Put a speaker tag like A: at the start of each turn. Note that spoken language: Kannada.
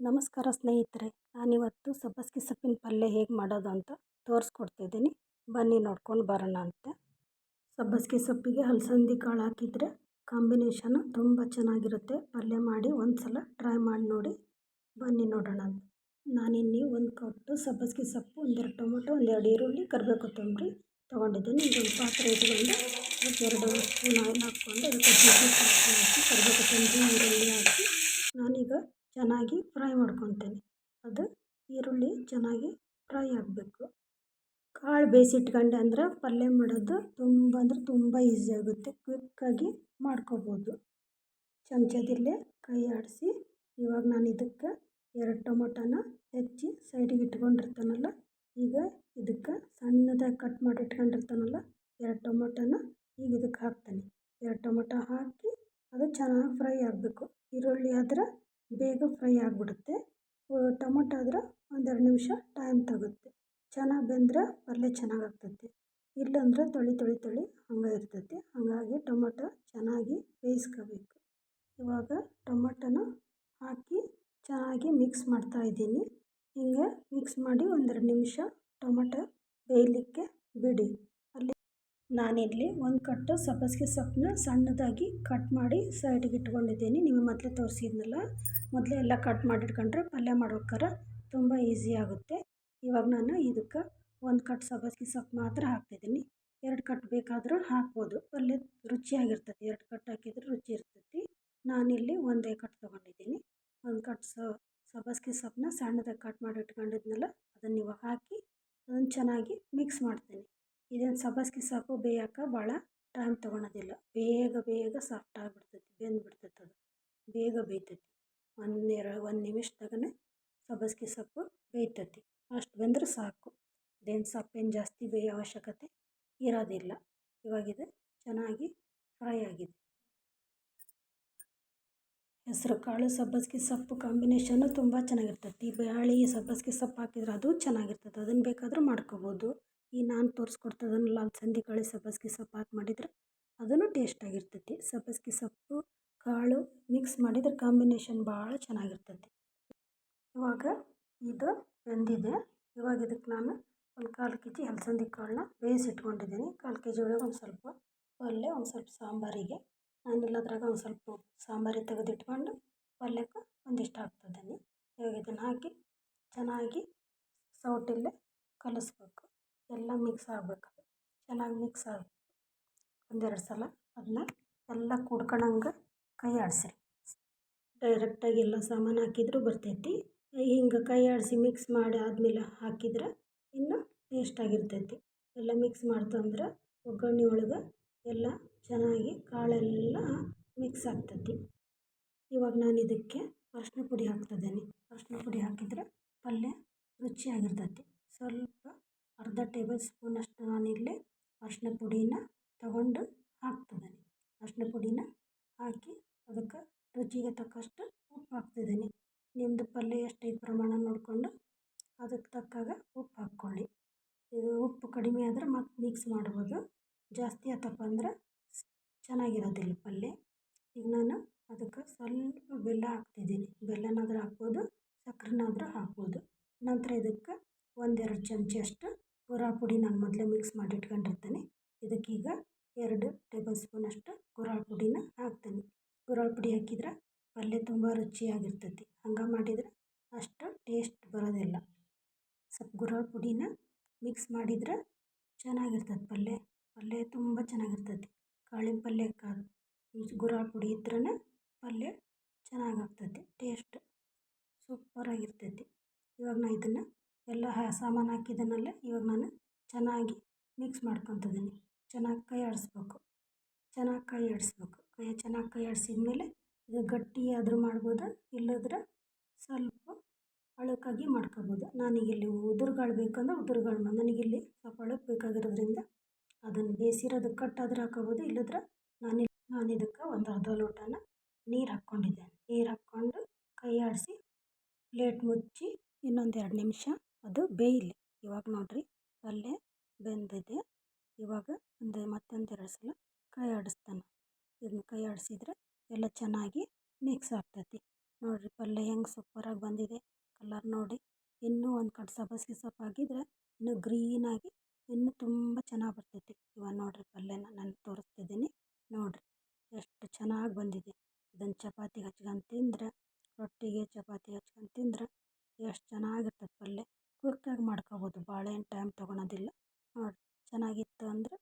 A: ನಮಸ್ಕಾರ ಸ್ನೇಹಿತರೆ, ನಾನಿವತ್ತು ಸಬ್ಬಸಿಗೆ ಸೊಪ್ಪಿನ ಪಲ್ಯ ಹೇಗೆ ಮಾಡೋದು ಅಂತ ತೋರಿಸ್ಕೊಡ್ತಿದ್ದೀನಿ. ಬನ್ನಿ ನೋಡ್ಕೊಂಡು ಬರೋಣ ಅಂತೆ. ಸಬ್ಬಸಿಗೆ ಸೊಪ್ಪಿಗೆ ಅಲಸಂದಿ ಕಾಳು ಹಾಕಿದರೆ ಕಾಂಬಿನೇಷನ್ ತುಂಬ ಚೆನ್ನಾಗಿರುತ್ತೆ. ಪಲ್ಯ ಮಾಡಿ ಒಂದು ಸಲ ಟ್ರೈ ಮಾಡಿ ನೋಡಿ. ಬನ್ನಿ ನೋಡೋಣ ಅಂತ. ನಾನಿಲ್ಲಿ ಒಂದು ಕಟ್ಟು ಸಬ್ಬಸಿಗೆ ಸೊಪ್ಪು, ಒಂದೆರಡು ಟೊಮೊಟೊ, ಒಂದೆರಡು ಈರುಳ್ಳಿ, ಕರಿಬೇವು ಕೊತ್ತಂಬರಿ ತೊಗೊಂಡಿದ್ದೀನಿ. ಇದೊಂದು ಪಾತ್ರೆ ಇಟ್ಕೊಂಡು 2 ಸ್ಪೂನ್ ಆಯಿಲ್ ಹಾಕ್ಕೊಂಡು ಅದಕ್ಕೆ ಜೀರಿಗೆ ಸಾಸಿವೆ ಹಾಕಿ ಕರಿಬೇವು ಕೊತ್ತಂಬರಿ ಈರುಳ್ಳಿ ಹಾಕಿ ನಾನೀಗ ಚೆನ್ನಾಗಿ ಫ್ರೈ ಮಾಡ್ಕೊತೀನಿ. ಅದು ಈರುಳ್ಳಿ ಚೆನ್ನಾಗಿ ಫ್ರೈ ಆಗಬೇಕು. ಕಾಳು ಬೇಯಿಸಿಟ್ಕೊಂಡೆ ಅಂದರೆ ಪಲ್ಯ ಮಾಡೋದು ತುಂಬ ಈಸಿ ಆಗುತ್ತೆ. ಕ್ವಿಕ್ಕಾಗಿ ಮಾಡ್ಕೋಬೋದು. ಚಮಚದಲ್ಲೇ ಕೈ ಆಡಿಸಿ ಇವಾಗ ನಾನು ಇದಕ್ಕೆ 2 ಟೊಮೊಟೊನ ಹೆಚ್ಚಿ ಸೈಡಿಗೆ ಇಟ್ಕೊಂಡಿರ್ತಾನಲ್ಲ, ಈಗ ಇದಕ್ಕೆ ಸಣ್ಣದಾಗಿ ಕಟ್ ಮಾಡಿ ಇಟ್ಕೊಂಡಿರ್ತಾನಲ್ಲ 2 ಟೊಮೊಟೊನ ಈಗ ಇದಕ್ಕೆ ಹಾಕ್ತೀನಿ. 2 ಟೊಮೊಟೊ ಹಾಕಿ ಅದು ಚೆನ್ನಾಗಿ ಫ್ರೈ ಆಗಬೇಕು. ಈರುಳ್ಳಿ ಆದರೆ ಬೇಗ ಫ್ರೈ ಆಗಿಬಿಡುತ್ತೆ. ಟೊಮೊಟೊ ಆದರೆ 1-2 ನಿಮಿಷ ಟೈಮ್ ತಗುತ್ತೆ. ಚೆನ್ನಾಗಿ ಬೆಂದರೆ ಪಲ್ಯ ಚೆನ್ನಾಗಾಗ್ತೈತಿ. ಇಲ್ಲಾಂದರೆ ತೊಳಿ ಹಂಗೆ ಇರ್ತೈತಿ. ಹಾಗಾಗಿ ಟೊಮೊಟೊ ಚೆನ್ನಾಗಿ ಬೇಯಿಸ್ಕೋಬೇಕು. ಇವಾಗ ಟೊಮೊಟೊನ ಹಾಕಿ ಚೆನ್ನಾಗಿ ಮಿಕ್ಸ್ ಮಾಡ್ತಾಯಿದ್ದೀನಿ. ಹಿಂಗೆ ಮಿಕ್ಸ್ ಮಾಡಿ 1-2 ನಿಮಿಷ ಟೊಮೊಟೊ ಬೇಯಲಿಕ್ಕೆ ಬಿಡಿ. ನಾನಿಲ್ಲಿ 1 ಕಟ್ಟು ಸಬ್ಬಸಿಗೆ ಸೊಪ್ಪನ್ನ ಸಣ್ಣದಾಗಿ ಕಟ್ ಮಾಡಿ ಸೈಡಿಗೆ ಇಟ್ಕೊಂಡಿದ್ದೀನಿ. ನಿಮಗೆ ಮೊದಲೇ ತೋರಿಸಿದ್ನಲ್ಲ, ಮೊದಲೇ ಎಲ್ಲ ಕಟ್ ಮಾಡಿಟ್ಕೊಂಡ್ರೆ ಪಲ್ಯ ಮಾಡ್ಬೇಕಾರೆ ತುಂಬ ಈಸಿ ಆಗುತ್ತೆ. ಇವಾಗ ನಾನು ಇದಕ್ಕೆ 1 ಕಟ್ ಸಬ್ಬಸಿಗೆ ಸೊಪ್ಪು ಮಾತ್ರ ಹಾಕ್ತಿದ್ದೀನಿ. 2 ಕಟ್ ಬೇಕಾದರೂ ಹಾಕ್ಬೋದು. ಪಲ್ಯ ರುಚಿಯಾಗಿರ್ತೈತಿ. 2 ಕಟ್ ಹಾಕಿದರೆ ರುಚಿ ಇರ್ತೈತಿ. ನಾನಿಲ್ಲಿ 1 ಕಟ್ ತೊಗೊಂಡಿದ್ದೀನಿ. 1 ಕಟ್ ಸಬ್ಬಸಿಗೆ ಸೊಪ್ಪನ್ನ ಸಣ್ಣದಾಗಿ ಕಟ್ ಮಾಡಿ ಇಟ್ಕೊಂಡಿದ್ನಲ್ಲ, ಅದನ್ನು ಇವಾಗ ಹಾಕಿ ಅದನ್ನು ಚೆನ್ನಾಗಿ ಮಿಕ್ಸ್ ಮಾಡ್ತೀನಿ. ಇದೇನು ಸಬ್ಬಸಿಗೆ ಸೊಪ್ಪು ಬೇಯೋಕೆ ಭಾಳ ಟೈಮ್ ತೊಗೊಳೋದಿಲ್ಲ. ಬೇಗ ಸಾಫ್ಟ್ ಆಗಿಬಿಡ್ತೈತಿ, ಬೆಂದ್ಬಿಡ್ತೈತೆ. ಅದು ಬೇಗ ಬೇಯ್ತೈತಿ. 1 ನಿಮಿಷದಾಗನೇ ಸಬ್ಬಸಿಗೆ ಸೊಪ್ಪು ಬೇಯ್ತೈತಿ. ಅಷ್ಟು ಬೆಂದರೆ ಸಾಕು. ಇದೇನು ಸೊಪ್ಪೇನು ಜಾಸ್ತಿ ಬೇಯೋ ಅವಶ್ಯಕತೆ ಇರೋದಿಲ್ಲ. ಇವಾಗಿದೆ ಚೆನ್ನಾಗಿ ಫ್ರೈ ಆಗಿದೆ. ಹೆಸರು ಕಾಳು ಸಬ್ಬಸಿಗೆ ಸೊಪ್ಪು ಕಾಂಬಿನೇಷನ್ನು ತುಂಬ ಚೆನ್ನಾಗಿರ್ತೈತಿ. ಬ್ಯಾಳೆ ಸಬ್ಬಸಿಗೆ ಸೊಪ್ಪು ಹಾಕಿದ್ರೆ ಅದು ಚೆನ್ನಾಗಿರ್ತದೆ. ಅದನ್ನು ಬೇಕಾದರೂ ಮಾಡ್ಕೋಬೋದು. ಈ ನಾನು ತೋರಿಸ್ಕೊಡ್ತದನ್ನಲ್ಲ ಅಲಸಂದಿ ಕಾಳು ಸಬ್ಬಸಿಗೆ ಸೊಪ್ಪು ಹಾಕಿ ಮಾಡಿದರೆ ಅದೂ ಟೇಸ್ಟಾಗಿರ್ತೈತಿ. ಸಬ್ಬಸಿಗೆ ಸೊಪ್ಪು ಕಾಳು ಮಿಕ್ಸ್ ಮಾಡಿದರೆ ಕಾಂಬಿನೇಷನ್ ಭಾಳ ಚೆನ್ನಾಗಿರ್ತೈತಿ. ಇವಾಗ ಇದು ಬೆಂದಿದೆ. ಇವಾಗ ಇದಕ್ಕೆ ನಾನು 1/4 kg ಅಲಸಂದಿ ಕಾಳನ್ನ ಬೇಯಿಸಿಟ್ಕೊಂಡಿದ್ದೀನಿ. 1/4 kg ಒಳಗೆ ಒಂದು ಸ್ವಲ್ಪ ಪಲ್ಯ, ಒಂದು ಸ್ವಲ್ಪ ಸಾಂಬಾರಿಗೆ. ನಾನಿಲ್ಲದ್ರಾಗ ಒಂದು ಸ್ವಲ್ಪ ಸಾಂಬಾರಿಗೆ ತೆಗೆದಿಟ್ಕೊಂಡು ಪಲ್ಯಕ್ಕೆ ಒಂದಿಷ್ಟು ಹಾಕ್ತಿದ್ದೀನಿ. ಇವಾಗ ಇದನ್ನು ಹಾಕಿ ಚೆನ್ನಾಗಿ ಸೌಟಲ್ಲೇ ಕಲಿಸ್ಬೇಕು. ಎಲ್ಲ ಮಿಕ್ಸ್ ಆಗಬೇಕು. ಚೆನ್ನಾಗಿ ಮಿಕ್ಸ್ ಆಗಬೇಕು. 1-2 ಸಲ ಅದನ್ನ ಎಲ್ಲ ಕೂಡ್ಕೊಳ್ಳಂಗೆ ಕೈ ಆಡಿಸ್ರಿ. ಡೈರೆಕ್ಟಾಗಿ ಎಲ್ಲ ಸಾಮಾನು ಹಾಕಿದರೂ ಬರ್ತೈತಿ. ಹಿಂಗೆ ಕೈ ಆಡಿಸಿ ಮಿಕ್ಸ್ ಮಾಡಿ ಆದಮೇಲೆ ಹಾಕಿದ್ರೆ ಇನ್ನೂ ಟೇಸ್ಟಾಗಿರ್ತೈತಿ. ಎಲ್ಲ ಮಿಕ್ಸ್ ಮಾಡ್ತಂದ್ರೆ ಒಗ್ಗರಣೆ ಒಳಗೆ ಎಲ್ಲ ಚೆನ್ನಾಗಿ ಕಾಳೆಲ್ಲ ಮಿಕ್ಸ್ ಆಗ್ತೈತಿ. ಇವಾಗ ನಾನು ಇದಕ್ಕೆ ಅರಿಶಿನ ಪುಡಿ ಹಾಕ್ತಿದ್ದೀನಿ. ಅರಿಶಿನ ಪುಡಿ ಹಾಕಿದರೆ ಪಲ್ಯ ರುಚಿಯಾಗಿರ್ತೈತಿ. ಸ್ವಲ್ಪ ಅರ್ಧ ಟೇಬಲ್ ಸ್ಪೂನಷ್ಟು ನಾನಿಲ್ಲಿ ಅರಿಶಿನ ಪುಡಿನ ತಗೊಂಡು ಹಾಕ್ತಿದ್ದೀನಿ. ಅರಿಶಿನ ಪುಡಿನ ಹಾಕಿ ಅದಕ್ಕೆ ರುಚಿಗೆ ತಕ್ಕಷ್ಟು ಉಪ್ಪು ಹಾಕ್ತಿದ್ದೀನಿ. ನಿಮ್ಮದು ಪಲ್ಯ ಎಷ್ಟೈತೆ ಪ್ರಮಾಣ ನೋಡಿಕೊಂಡು ಅದಕ್ಕೆ ತಕ್ಕಾಗ ಉಪ್ಪು ಹಾಕ್ಕೊಳ್ಳಿ. ಇದು ಉಪ್ಪು ಕಡಿಮೆ ಆದರೆ ಮತ್ತೆ ಮಿಕ್ಸ್ ಮಾಡ್ಬೋದು. ಜಾಸ್ತಿ ಆತಪ್ಪ ಅಂದ್ರೆ ಚೆನ್ನಾಗಿರೋದಿಲ್ಲ ಪಲ್ಯ. ಈಗ ನಾನು ಅದಕ್ಕೆ ಸ್ವಲ್ಪ ಬೆಲ್ಲ ಹಾಕ್ತಿದ್ದೀನಿ. ಬೆಲ್ಲನಾದರೂ ಹಾಕ್ಬೋದು, ಸಕ್ಕರೆನಾದರೂ ಹಾಕ್ಬೋದು. ನಂತರ ಇದಕ್ಕೆ 1-2 ಚಮಚಷ್ಟು ಗುರಾಳ್ ಪುಡಿ ನಾನು ಮೊದಲೇ ಮಿಕ್ಸ್ ಮಾಡಿ ಇಟ್ಕೊಂಡಿರ್ತೀನಿ. ಇದಕ್ಕೀಗ 2 ಟೇಬಲ್ ಸ್ಪೂನಷ್ಟು ಗುರಾಳ್ ಪುಡಿನ ಹಾಕ್ತೀನಿ. ಗುರಾಳ್ ಪುಡಿ ಹಾಕಿದ್ರೆ ಪಲ್ಯ ತುಂಬ ರುಚಿಯಾಗಿರ್ತೈತಿ. ಹಂಗೆ ಮಾಡಿದರೆ ಅಷ್ಟು ಟೇಸ್ಟ್ ಬರೋದಿಲ್ಲ. ಸ್ವಲ್ಪ ಗುರಾಳ್ ಪುಡಿನ ಮಿಕ್ಸ್ ಮಾಡಿದರೆ ಚೆನ್ನಾಗಿರ್ತೈತಿ ಪಲ್ಯ ತುಂಬ ಚೆನ್ನಾಗಿರ್ತೈತಿ. ಕಾಳಿನ ಪಲ್ಯಕ್ಕೆ ಗುರಾಳ್ ಪುಡಿ ಇದ್ರೇ ಪಲ್ಯ ಚೆನ್ನಾಗಾಗ್ತೈತಿ. ಟೇಸ್ಟ್ ಸೂಪರಾಗಿರ್ತೈತಿ. ಇವಾಗ ನಾನು ಇದನ್ನು ಎಲ್ಲ ಸಾಮಾನು ಹಾಕಿದ್ದೀನಲ್ಲ, ಇವಾಗ ನಾನು ಚೆನ್ನಾಗಿ ಮಿಕ್ಸ್ ಮಾಡ್ಕೊತಿದ್ದೀನಿ. ಚೆನ್ನಾಗಿ ಕೈ ಆಡಿಸ್ಬೇಕು. ಚೆನ್ನಾಗಿ ಕೈ ಆಡಿಸಿದ್ಮೇಲೆ ಇದು ಗಟ್ಟಿಯಾದರೂ ಮಾಡ್ಬೋದು, ಇಲ್ಲದ್ರೆ ಸ್ವಲ್ಪ ಅಳುಕಾಗಿ ಮಾಡ್ಕೋಬೋದು. ನಾನೀಗಿಲ್ಲಿ ಉದುರುಗಾಳು ಬೇಕಂದ್ರೆ ಉದುರುಗಾಳು ನನಗಿಲ್ಲಿ ಸ್ವಲ್ಪ ಅಳುಕು ಬೇಕಾಗಿರೋದ್ರಿಂದ ಅದನ್ನು ಬೇಯಿಸಿರೋದು ಕಟ್ಟಾದರೂ ಹಾಕೋಬೋದು. ಇಲ್ಲದ್ರೆ ನಾನು ಇದಕ್ಕೆ ಒಂದು ಅರ್ಧ ಲೋಟನ ನೀರು ಹಾಕ್ಕೊಂಡಿದ್ದೇನೆ. ನೀರು ಹಾಕ್ಕೊಂಡು ಕೈ ಆಡಿಸಿ ಪ್ಲೇಟ್ ಮುಚ್ಚಿ ಇನ್ನೊಂದು 2 ನಿಮಿಷ ಅದು ಬೇಯಲಿ. ಇವಾಗ ನೋಡಿರಿ ಪಲ್ಯ ಬೆಂದಿದೆ. ಇವಾಗ ಮತ್ತೊಂದು 2 ಸಲ ಕೈ ಆಡಿಸ್ತಾನೆ. ಇದನ್ನು ಕೈ ಆಡಿಸಿದ್ರೆ ಎಲ್ಲ ಚೆನ್ನಾಗಿ ಮಿಕ್ಸ್ ಆಗ್ತೈತಿ. ನೋಡಿರಿ ಪಲ್ಯ ಹೆಂಗೆ ಸೂಪರಾಗಿ ಬಂದಿದೆ. ಕಲರ್ ನೋಡಿ. ಇನ್ನೂ ಒಂದು ಕಟ್ ಸಬ್ಬಸಿಗೆ ಸೊಪ್ಪು ಹಾಕಿದರೆ ಇನ್ನೂ ಗ್ರೀನಾಗಿ ಇನ್ನೂ ತುಂಬ ಚೆನ್ನಾಗಿ ಬರ್ತೈತಿ. ಇವಾಗ ನೋಡಿರಿ ಪಲ್ಯನ ನಾನು ತೋರಿಸ್ತಿದ್ದೀನಿ. ನೋಡಿರಿ ಎಷ್ಟು ಚೆನ್ನಾಗಿ ಬಂದಿದೆ. ಇದನ್ನು ಚಪಾತಿಗೆ ಹಚ್ಕೊಂಡು ತಿಂದರೆ, ರೊಟ್ಟಿಗೆ ಚಪಾತಿ ಹಚ್ಕೊಂಡು ತಿಂದರೆ ಎಷ್ಟು ಚೆನ್ನಾಗಿರ್ತದೆ ಪಲ್ಯ. ಕ್ವಿಕ್ಕಾಗಿ ಮಾಡ್ಕೊಬೋದು, ಭಾಳ ಏನು ಟೈಮ್ ತೊಗೊಳೋದಿಲ್ಲ. ನೋಡಿರಿ ಚೆನ್ನಾಗಿತ್ತು ಅಂದರೆ